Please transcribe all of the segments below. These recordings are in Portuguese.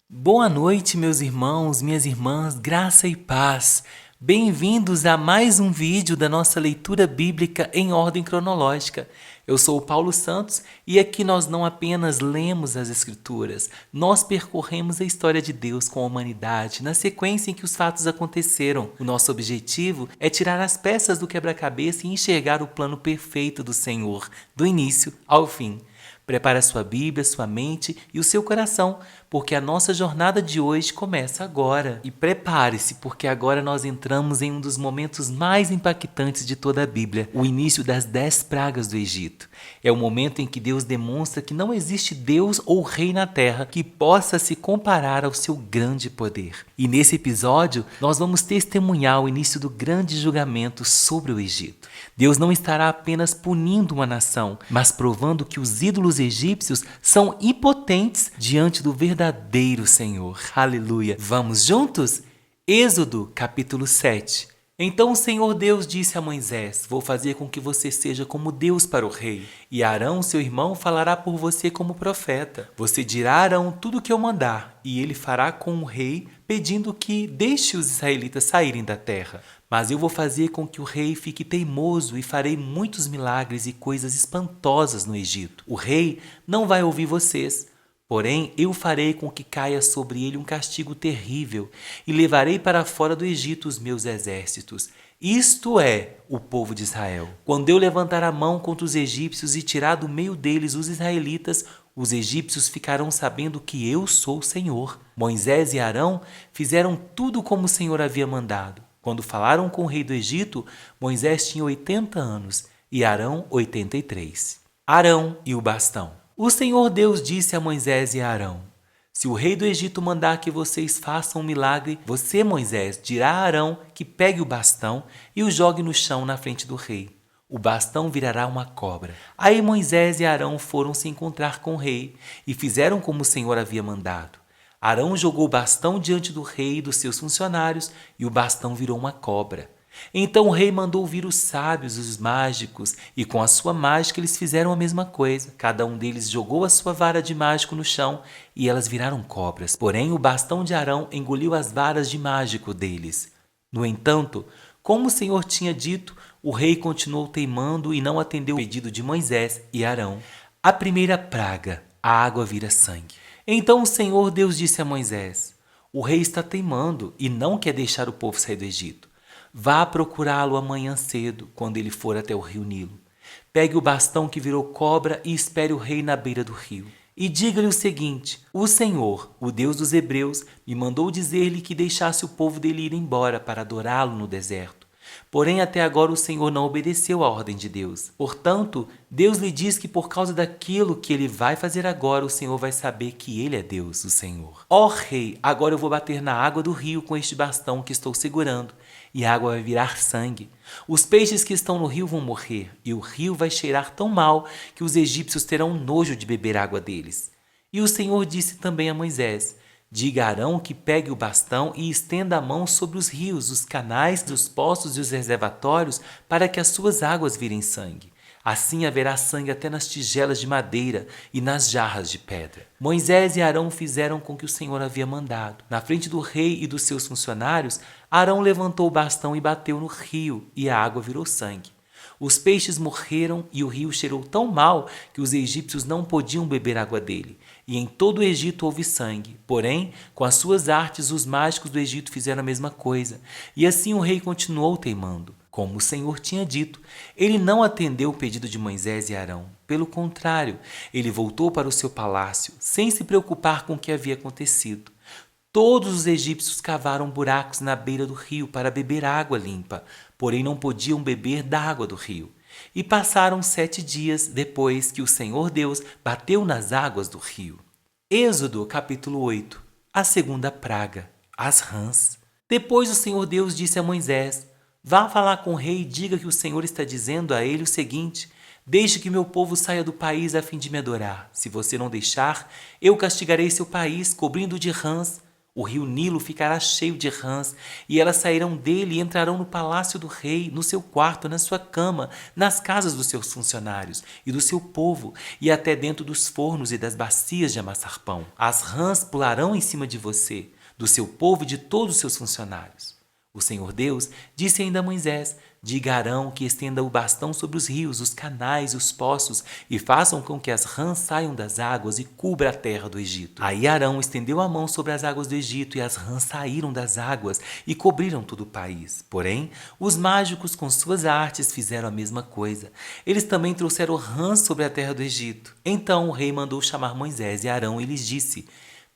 Boa noite, meus irmãos, minhas irmãs, graça e paz. Bem-vindos a mais um vídeo da nossa leitura bíblica em ordem cronológica. Eu sou o Paulo Santos e aqui nós não apenas lemos as Escrituras, nós percorremos a história de Deus com a humanidade na sequência em que os fatos aconteceram. O nosso objetivo é tirar as peças do quebra-cabeça e enxergar o plano perfeito do Senhor, do início ao fim. Prepare a sua Bíblia, sua mente e o seu coração, porque a nossa jornada de hoje começa agora. E prepare-se, porque agora nós entramos em um dos momentos mais impactantes de toda a Bíblia, o início das 10 pragas do Egito. É o momento em que Deus demonstra que não existe Deus ou rei na terra que possa se comparar ao seu grande poder. E nesse episódio, nós vamos testemunhar o início do grande julgamento sobre o Egito. Deus não estará apenas punindo uma nação, mas provando que os ídolos egípcios são impotentes diante do verdadeiro Senhor. Aleluia! Vamos juntos? Êxodo, capítulo 7. Então o Senhor Deus disse a Moisés: Vou fazer com que você seja como Deus para o rei, e Arão, seu irmão, falará por você como profeta. Você dirá a Arão tudo o que eu mandar, e ele fará com o rei, pedindo que deixe os israelitas saírem da terra. Mas eu vou fazer com que o rei fique teimoso e farei muitos milagres e coisas espantosas no Egito. O rei não vai ouvir vocês. Porém, eu farei com que caia sobre ele um castigo terrível e levarei para fora do Egito os meus exércitos. Isto é o povo de Israel. Quando eu levantar a mão contra os egípcios e tirar do meio deles os israelitas, os egípcios ficarão sabendo que eu sou o Senhor. Moisés e Arão fizeram tudo como o Senhor havia mandado. Quando falaram com o rei do Egito, Moisés tinha 80 anos e Arão 83. Arão e o bastão. O Senhor Deus disse a Moisés e a Arão: Se o rei do Egito mandar que vocês façam um milagre, você, Moisés, dirá a Arão que pegue o bastão e o jogue no chão na frente do rei. O bastão virará uma cobra. Aí Moisés e Arão foram se encontrar com o rei e fizeram como o Senhor havia mandado. Arão jogou o bastão diante do rei e dos seus funcionários, e o bastão virou uma cobra. Então o rei mandou vir os sábios, os mágicos, e com a sua mágica eles fizeram a mesma coisa. Cada um deles jogou a sua vara de mágico no chão, e elas viraram cobras. Porém, o bastão de Arão engoliu as varas de mágico deles. No entanto, como o Senhor tinha dito, o rei continuou teimando e não atendeu o pedido de Moisés e Arão. A primeira praga, a água vira sangue. Então o Senhor Deus disse a Moisés: O rei está teimando e não quer deixar o povo sair do Egito. Vá procurá-lo amanhã cedo, quando ele for até o rio Nilo. Pegue o bastão que virou cobra e espere o rei na beira do rio. E diga-lhe o seguinte: O Senhor, o Deus dos Hebreus, me mandou dizer-lhe que deixasse o povo dele ir embora para adorá-lo no deserto. Porém, até agora o Senhor não obedeceu à ordem de Deus. Portanto, Deus lhe diz que por causa daquilo que ele vai fazer agora, o Senhor vai saber que ele é Deus, o Senhor. Ó rei, agora eu vou bater na água do rio com este bastão que estou segurando, e a água vai virar sangue. Os peixes que estão no rio vão morrer, e o rio vai cheirar tão mal que os egípcios terão nojo de beber água deles. E o Senhor disse também a Moisés: Diga a Arão que pegue o bastão e estenda a mão sobre os rios, os canais, os poços e os reservatórios, para que as suas águas virem sangue. Assim haverá sangue até nas tigelas de madeira e nas jarras de pedra. Moisés e Arão fizeram com que o Senhor havia mandado. Na frente do rei e dos seus funcionários, Arão levantou o bastão e bateu no rio, e a água virou sangue. Os peixes morreram e o rio cheirou tão mal que os egípcios não podiam beber água dele. E em todo o Egito houve sangue. Porém, com as suas artes, os mágicos do Egito fizeram a mesma coisa. E assim o rei continuou teimando. Como o Senhor tinha dito, ele não atendeu o pedido de Moisés e Arão. Pelo contrário, ele voltou para o seu palácio, sem se preocupar com o que havia acontecido. Todos os egípcios cavaram buracos na beira do rio para beber água limpa, porém não podiam beber da água do rio. E passaram 7 dias depois que o Senhor Deus bateu nas águas do rio. Êxodo capítulo 8. A segunda praga, as rãs. Depois o Senhor Deus disse a Moisés: Vá falar com o rei e diga que o Senhor está dizendo a ele o seguinte: Deixe que meu povo saia do país a fim de me adorar. Se você não deixar, eu castigarei seu país, cobrindo de rãs. O rio Nilo ficará cheio de rãs, e elas sairão dele e entrarão no palácio do rei, no seu quarto, na sua cama, nas casas dos seus funcionários e do seu povo, e até dentro dos fornos e das bacias de amassar pão. As rãs pularão em cima de você, do seu povo e de todos os seus funcionários. O Senhor Deus disse ainda a Moisés: diga a Arão que estenda o bastão sobre os rios, os canais e os poços, e façam com que as rãs saiam das águas e cubra a terra do Egito. Aí Arão estendeu a mão sobre as águas do Egito, e as rãs saíram das águas e cobriram todo o país. Porém, os mágicos com suas artes fizeram a mesma coisa. Eles também trouxeram rãs sobre a terra do Egito. Então o rei mandou chamar Moisés e Arão e lhes disse: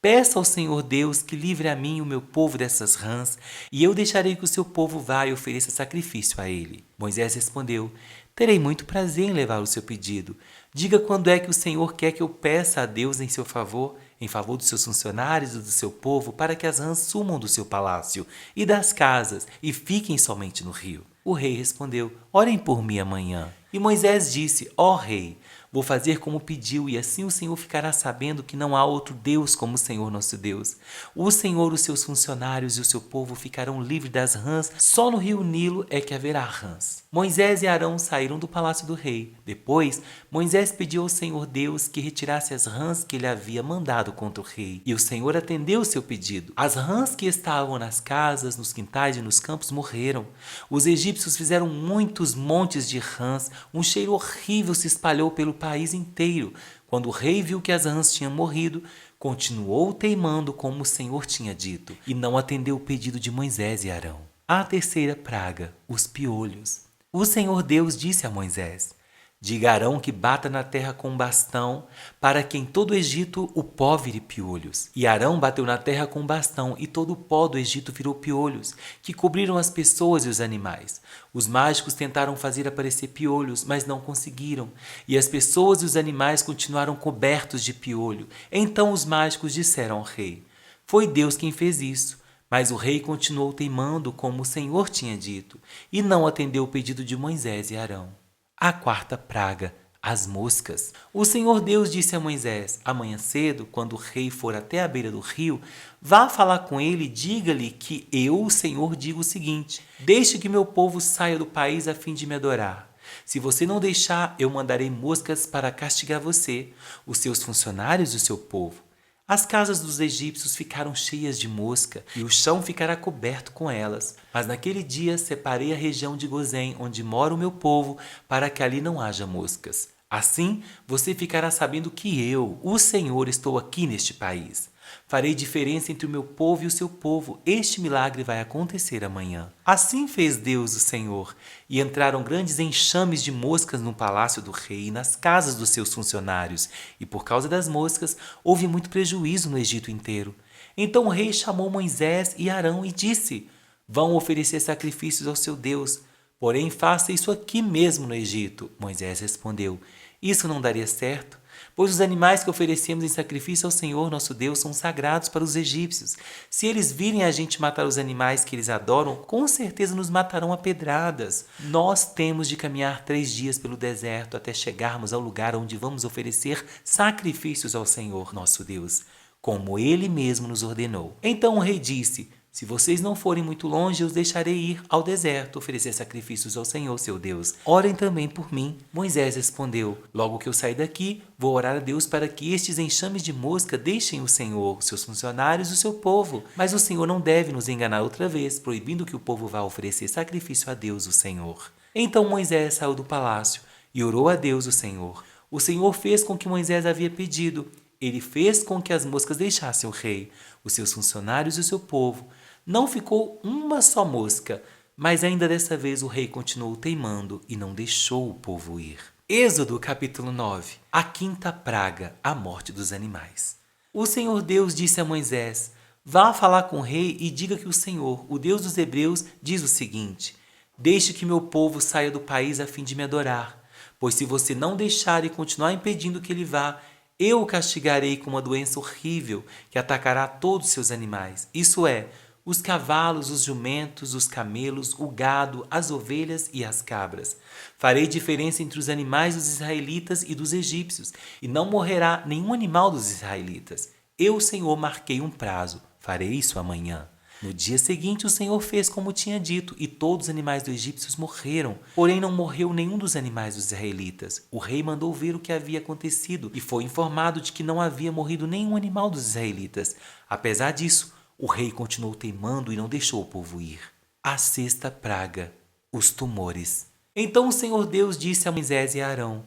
peça ao Senhor Deus que livre a mim e o meu povo dessas rãs, e eu deixarei que o seu povo vá e ofereça sacrifício a ele. Moisés respondeu: terei muito prazer em levar o seu pedido. Diga quando é que o Senhor quer que eu peça a Deus em seu favor, em favor dos seus funcionários e do seu povo, para que as rãs sumam do seu palácio e das casas e fiquem somente no rio. O rei respondeu: orem por mim amanhã. E Moisés disse: ó rei, vou fazer como pediu, e assim o Senhor ficará sabendo que não há outro Deus como o Senhor nosso Deus. O Senhor, os seus funcionários e o seu povo ficarão livres das rãs, só no rio Nilo é que haverá rãs. Moisés e Arão saíram do palácio do rei. Depois, Moisés pediu ao Senhor Deus que retirasse as rãs que ele havia mandado contra o rei. E o Senhor atendeu o seu pedido. As rãs que estavam nas casas, nos quintais e nos campos morreram. Os egípcios fizeram muitos montes de rãs. Um cheiro horrível se espalhou pelo país inteiro. Quando o rei viu que as rãs tinham morrido, continuou teimando como o Senhor tinha dito, e não atendeu o pedido de Moisés e Arão. A terceira praga, os piolhos. O Senhor Deus disse a Moisés: diga a Arão que bata na terra com um bastão, para que em todo o Egito o pó vire piolhos. E Arão bateu na terra com um bastão, e todo o pó do Egito virou piolhos, que cobriram as pessoas e os animais. Os mágicos tentaram fazer aparecer piolhos, mas não conseguiram, e as pessoas e os animais continuaram cobertos de piolho. Então os mágicos disseram ao rei: foi Deus quem fez isso. Mas o rei continuou teimando como o Senhor tinha dito, e não atendeu o pedido de Moisés e Arão. A quarta praga, as moscas. O Senhor Deus disse a Moisés: amanhã cedo, quando o rei for até a beira do rio, vá falar com ele e diga-lhe que eu, o Senhor, digo o seguinte: deixe que meu povo saia do país a fim de me adorar. Se você não deixar, eu mandarei moscas para castigar você, os seus funcionários e o seu povo. As casas dos egípcios ficaram cheias de mosca, e o chão ficará coberto com elas. Mas naquele dia separei a região de Gozém, onde mora o meu povo, para que ali não haja moscas. Assim, você ficará sabendo que eu, o Senhor, estou aqui neste país. Farei diferença entre o meu povo e o seu povo. Este milagre vai acontecer amanhã. Assim fez Deus, o Senhor, e entraram grandes enxames de moscas no palácio do rei e nas casas dos seus funcionários, e por causa das moscas houve muito prejuízo no Egito inteiro. Então o rei chamou Moisés e Arão e disse: vão oferecer sacrifícios ao seu Deus, porém faça isso aqui mesmo no Egito. Moisés respondeu: isso não daria certo, pois os animais que oferecemos em sacrifício ao Senhor nosso Deus são sagrados para os egípcios. Se eles virem a gente matar os animais que eles adoram, com certeza nos matarão a pedradas. Nós temos de caminhar 3 dias pelo deserto até chegarmos ao lugar onde vamos oferecer sacrifícios ao Senhor nosso Deus, como Ele mesmo nos ordenou. Então o rei disse: se vocês não forem muito longe, eu os deixarei ir ao deserto oferecer sacrifícios ao Senhor, seu Deus. Orem também por mim. Moisés respondeu: logo que eu sair daqui, vou orar a Deus para que estes enxames de mosca deixem o Senhor, seus funcionários e o seu povo. Mas o Senhor não deve nos enganar outra vez, proibindo que o povo vá oferecer sacrifício a Deus, o Senhor. Então Moisés saiu do palácio e orou a Deus, o Senhor. O Senhor fez com que Moisés havia pedido. Ele fez com que as moscas deixassem o rei, os seus funcionários e o seu povo. Não ficou uma só mosca, mas ainda dessa vez o rei continuou teimando e não deixou o povo ir. Êxodo capítulo 9. A quinta praga, a morte dos animais. O Senhor Deus disse a Moisés: vá falar com o rei e diga que o Senhor, o Deus dos hebreus, diz o seguinte: deixe que meu povo saia do país a fim de me adorar, pois se você não deixar e continuar impedindo que ele vá, eu o castigarei com uma doença horrível que atacará todos os seus animais, isso é, os cavalos, os jumentos, os camelos, o gado, as ovelhas e as cabras. Farei diferença entre os animais dos israelitas e dos egípcios, e não morrerá nenhum animal dos israelitas. Eu, Senhor, marquei um prazo. farei isso amanhã. No dia seguinte, o Senhor fez como tinha dito, e todos os animais dos egípcios morreram. Porém, não morreu nenhum dos animais dos israelitas. O rei mandou ver o que havia acontecido e foi informado de que não havia morrido nenhum animal dos israelitas. Apesar disso, o rei continuou teimando e não deixou o povo ir. A sexta praga, os tumores. Então o Senhor Deus disse a Moisés e a Arão: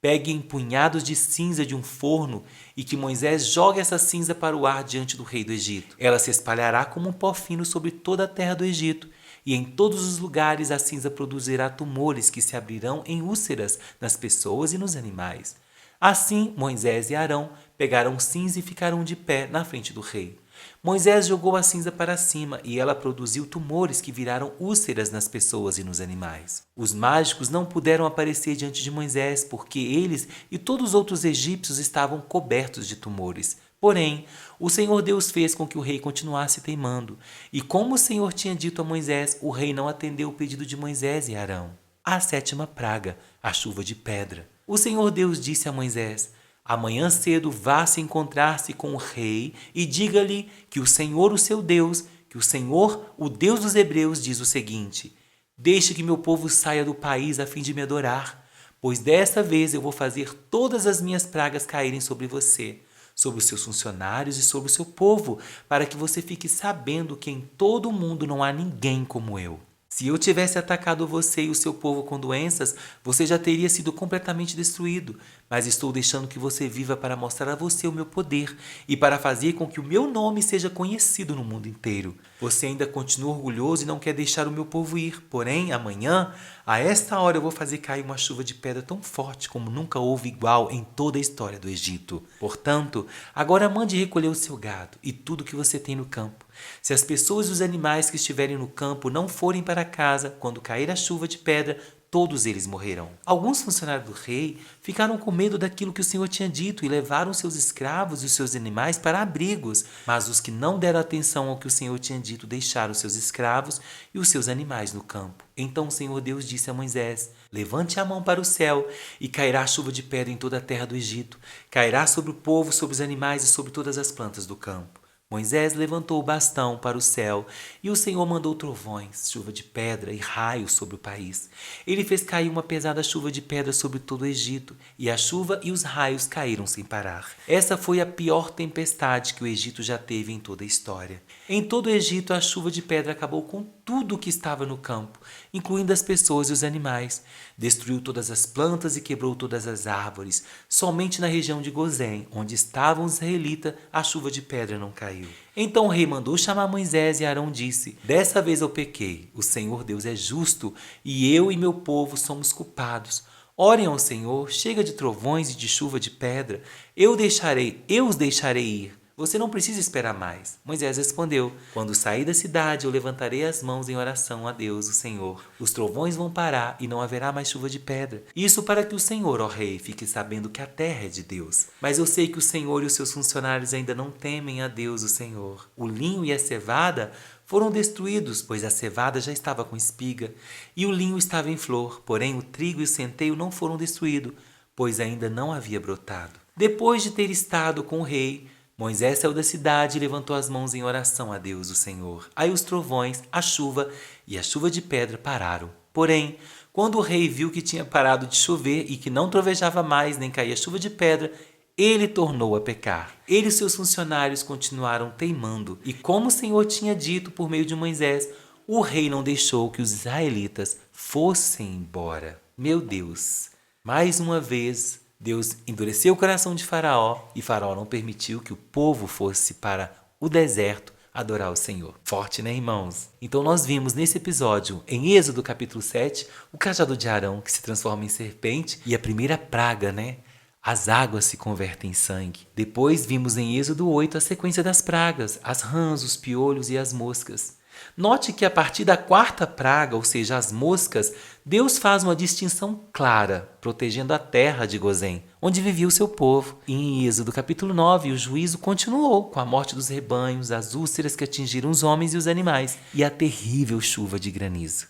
peguem punhados de cinza de um forno e que Moisés jogue essa cinza para o ar diante do rei do Egito. Ela se espalhará como um pó fino sobre toda a terra do Egito, e em todos os lugares a cinza produzirá tumores que se abrirão em úlceras nas pessoas e nos animais. Assim, Moisés e Arão pegaram cinza e ficaram de pé na frente do rei. Moisés jogou a cinza para cima e ela produziu tumores que viraram úlceras nas pessoas e nos animais. Os mágicos não puderam aparecer diante de Moisés porque eles e todos os outros egípcios estavam cobertos de tumores. Porém, o Senhor Deus fez com que o rei continuasse teimando. E como o Senhor tinha dito a Moisés, o rei não atendeu o pedido de Moisés e Arão. A sétima praga, a chuva de pedra. O Senhor Deus disse a Moisés: amanhã cedo vá se encontrar-se com o rei e diga-lhe que o Senhor, o seu Deus, que o Senhor, o Deus dos hebreus, diz o seguinte: deixe que meu povo saia do país a fim de me adorar, pois desta vez eu vou fazer todas as minhas pragas caírem sobre você, sobre os seus funcionários e sobre o seu povo, para que você fique sabendo que em todo o mundo não há ninguém como eu. Se eu tivesse atacado você e o seu povo com doenças, você já teria sido completamente destruído. Mas estou deixando que você viva para mostrar a você o meu poder e para fazer com que o meu nome seja conhecido no mundo inteiro. Você ainda continua orgulhoso e não quer deixar o meu povo ir. Porém, amanhã, a esta hora, eu vou fazer cair uma chuva de pedra tão forte como nunca houve igual em toda a história do Egito. Portanto, agora mande recolher o seu gado e tudo que você tem no campo. Se as pessoas e os animais que estiverem no campo não forem para casa, quando cair a chuva de pedra, todos eles morrerão. Alguns funcionários do rei ficaram com medo daquilo que o Senhor tinha dito e levaram seus escravos e os seus animais para abrigos. Mas os que não deram atenção ao que o Senhor tinha dito deixaram seus escravos e os seus animais no campo. Então o Senhor Deus disse a Moisés: levante a mão para o céu e cairá chuva de pedra em toda a terra do Egito. Cairá sobre o povo, sobre os animais e sobre todas as plantas do campo. Moisés levantou o bastão para o céu e o Senhor mandou trovões, chuva de pedra e raios sobre o país. Ele fez cair uma pesada chuva de pedra sobre todo o Egito e a chuva e os raios caíram sem parar. Essa foi a pior tempestade que o Egito já teve em toda a história. Em todo o Egito, a chuva de pedra acabou com tudo o que estava no campo, incluindo as pessoas e os animais. Destruiu todas as plantas e quebrou todas as árvores. Somente na região de Gozém, onde estavam os israelitas, a chuva de pedra não caiu. Então o rei mandou chamar Moisés e Arão disse: dessa vez eu pequei, o Senhor Deus é justo e eu e meu povo somos culpados. Orem ao Senhor, chega de trovões e de chuva de pedra, eu os deixarei ir. Você não precisa esperar mais. Moisés respondeu: quando sair da cidade, eu levantarei as mãos em oração a Deus, o Senhor. Os trovões vão parar e não haverá mais chuva de pedra. Isso para que o Senhor, ó rei, fique sabendo que a terra é de Deus. Mas eu sei que o Senhor e os seus funcionários ainda não temem a Deus, o Senhor. O linho e a cevada foram destruídos, pois a cevada já estava com espiga, e o linho estava em flor. Porém, o trigo e o centeio não foram destruídos, pois ainda não havia brotado. Depois de ter estado com o rei, Moisés saiu da cidade e levantou as mãos em oração a Deus, o Senhor. Aí os trovões, a chuva e a chuva de pedra pararam. Porém, quando o rei viu que tinha parado de chover e que não trovejava mais nem caía chuva de pedra, ele tornou a pecar. Ele e seus funcionários continuaram teimando. E como o Senhor tinha dito por meio de Moisés, o rei não deixou que os israelitas fossem embora. Meu Deus! Mais uma vez, Deus endureceu o coração de Faraó e Faraó não permitiu que o povo fosse para o deserto adorar o Senhor. Forte, né, irmãos? Então nós vimos nesse episódio, em Êxodo capítulo 7, o cajado de Arão que se transforma em serpente e a primeira praga, né? As águas se convertem em sangue. Depois vimos em Êxodo 8 a sequência das pragas, as rãs, os piolhos e as moscas. Note que a partir da quarta praga, ou seja, as moscas, Deus faz uma distinção clara, protegendo a terra de Gozém, onde vivia o seu povo. E em Êxodo capítulo 9, o juízo continuou com a morte dos rebanhos, as úlceras que atingiram os homens e os animais, e a terrível chuva de granizo.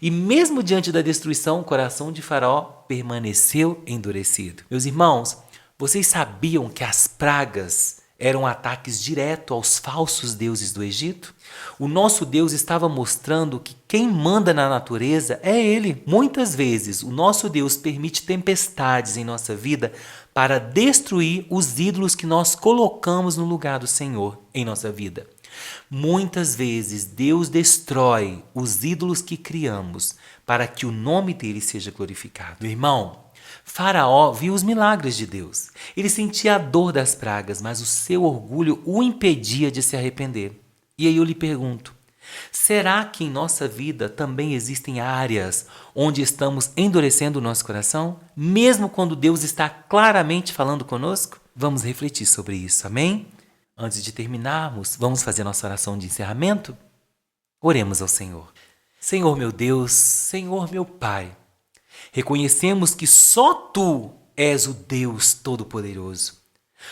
E mesmo diante da destruição, o coração de Faraó permaneceu endurecido. Meus irmãos, vocês sabiam que as pragas Eram ataques diretos aos falsos deuses do Egito. O nosso Deus estava mostrando que quem manda na natureza é Ele. Muitas vezes, o nosso Deus permite tempestades em nossa vida para destruir os ídolos que nós colocamos no lugar do Senhor em nossa vida. Muitas vezes, Deus destrói os ídolos que criamos para que o nome dele seja glorificado. Meu irmão, Faraó viu os milagres de Deus. Ele sentia a dor das pragas, mas o seu orgulho o impedia de se arrepender. E aí eu lhe pergunto, será que em nossa vida também existem áreas onde estamos endurecendo o nosso coração, mesmo quando Deus está claramente falando conosco? Vamos refletir sobre isso, amém? Antes de terminarmos, vamos fazer nossa oração de encerramento? Oremos ao Senhor. Senhor meu Deus, Senhor meu Pai, reconhecemos que só Tu és o Deus Todo-Poderoso.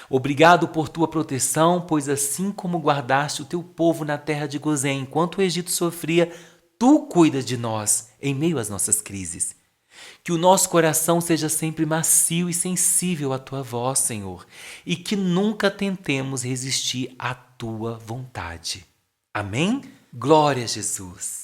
Obrigado por Tua proteção, pois assim como guardaste o Teu povo na terra de Gozém enquanto o Egito sofria, Tu cuidas de nós em meio às nossas crises. Que o nosso coração seja sempre macio e sensível à Tua voz, Senhor, e que nunca tentemos resistir à Tua vontade. Amém? Glória a Jesus!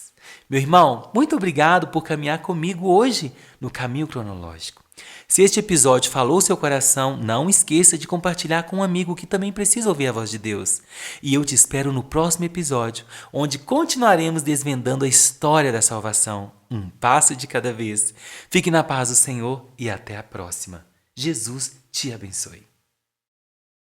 Meu irmão, muito obrigado por caminhar comigo hoje no caminho cronológico. Se este episódio falou seu coração, não esqueça de compartilhar com um amigo que também precisa ouvir a voz de Deus. E eu te espero no próximo episódio, onde continuaremos desvendando a história da salvação, um passo de cada vez. Fique na paz do Senhor e até a próxima. Jesus te abençoe.